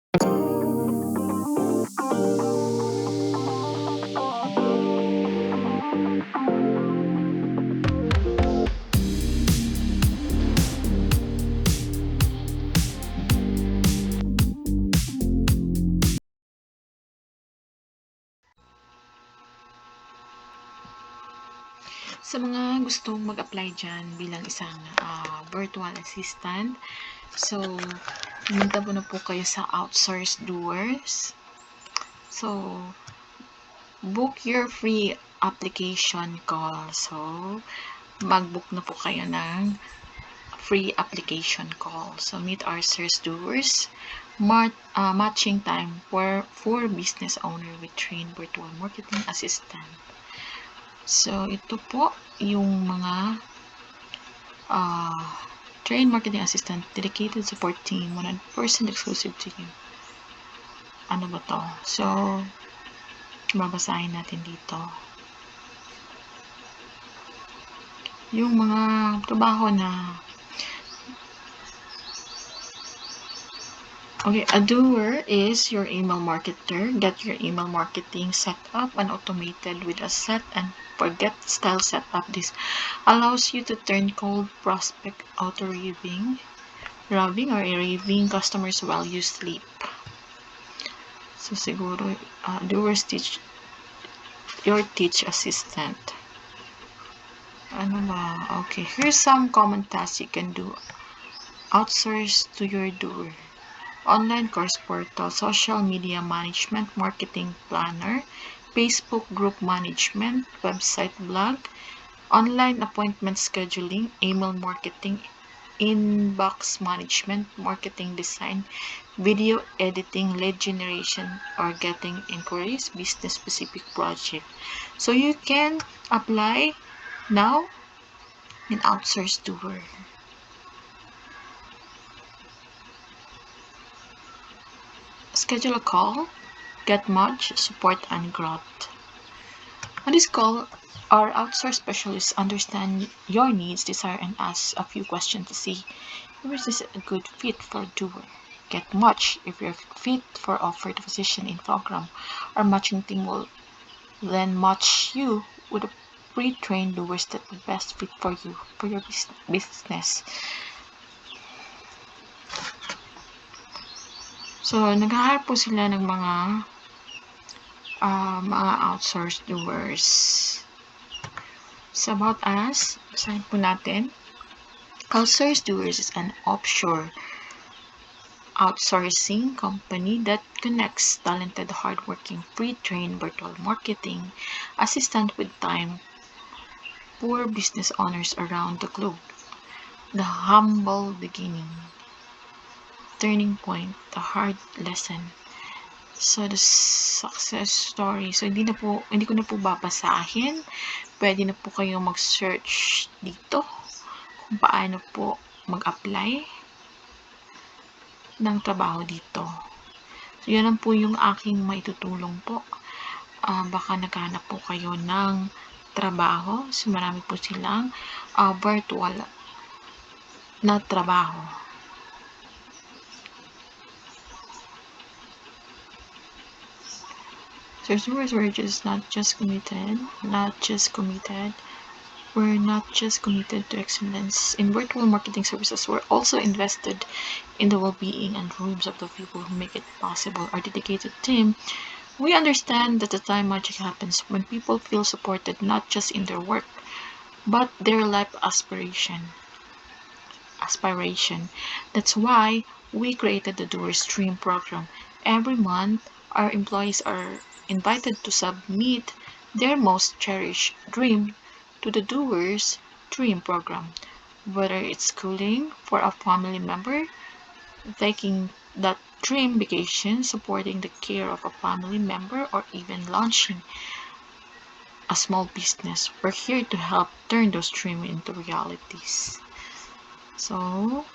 Sa mga gustong mag-apply dyan bilang isang virtual assistant, so, pumunta po na po kayo sa Outsource Doers. So, book your free application call. So, mag-book na po kayo ng free application call. So, meet our source doers. Matching time for business owner with trained virtual marketing assistant. So, ito po yung mga trained marketing assistant, dedicated support team, 100% exclusive to you. Ano ba to? So, babasahin natin dito. Yung mga trabaho na okay, a doer is your email marketer. Get your email marketing set up and automated with a set and forget style setup. This allows you to turn cold prospect auto-raving or raving customers while you sleep. So, siguro, doers teach your teach assistant. Ano ba? Okay, here's some common tasks you can do. Outsource to your doer. Online course portal, social media management, marketing planner, Facebook group management, website blog, online appointment scheduling, email marketing, inbox management, marketing design, video editing, lead generation, or getting inquiries, business specific project. So you can apply now in Outsource Doer. Schedule a call, get much support and growth. On this call, our outsource specialists understand your needs, desire, and ask a few questions to see if this is a good fit for a doer. Get much if you're fit for offered position in program. Our matching team will then match you with a pre-trained doers that will best fit for you, for your business. So, nag-hire po sila ng mga outsource doers. So, about us, basahin po natin. Outsource Doers is an offshore outsourcing company that connects talented, hardworking, pre-trained virtual marketing assistant with time poor business owners around the globe. The humble beginning, turning point, the hard lesson. So, the success story. So, hindi ko na po babasahin. Pwede na po kayo mag-search dito kung paano po mag-apply ng trabaho dito. So, yan lang po yung aking maitutulong po. Baka naghanap po kayo ng trabaho. So, marami po silang virtual na trabaho. So, we're just not just committed to excellence in virtual marketing services. We're also invested in the well-being and dreams of the people who make it possible. Our dedicated team, we understand that the time magic happens when people feel supported not just in their work, but their life aspiration. That's why we created the Doers Dream program. Every month, our employees are invited to submit their most cherished dream to the Doers Dream program. Whether it's schooling for a family member, taking that dream vacation, supporting the care of a family member, or even launching a small business, we're here to help turn those dreams into realities. So,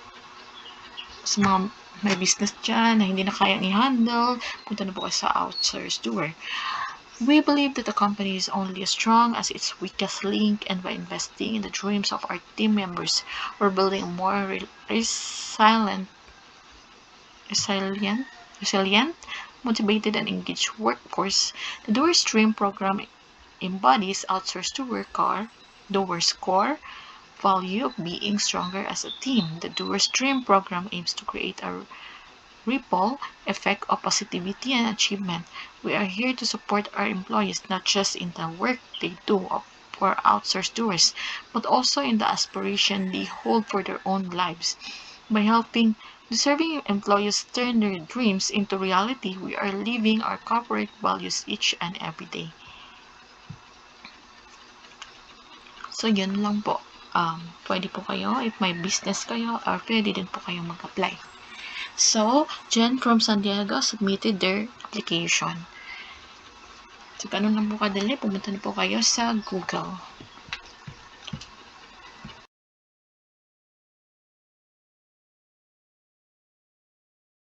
sa mga may business dyan na hindi na kayang i-handle, punta na po kayo sa Outsource Doer. We believe that the company is only as strong as its weakest link, and by investing in the dreams of our team members, we're building a more resilient resilient, motivated, and engaged workforce. The Doers Dream program embodies Doers' core value of being stronger as a team. The Doers Dream program aims to create a ripple effect of positivity and achievement. We are here to support our employees not just in the work they do for outsourced doers, but also in the aspiration they hold for their own lives. By helping deserving employees turn their dreams into reality, we are living our corporate values each and every day. So, yun lang po. Pwede po kayo, if may business kayo, or pwede din po kayo mag-apply. So, Jen from San Diego submitted their application. So, ganun lang po kadali. Pumunta na po kayo sa Google.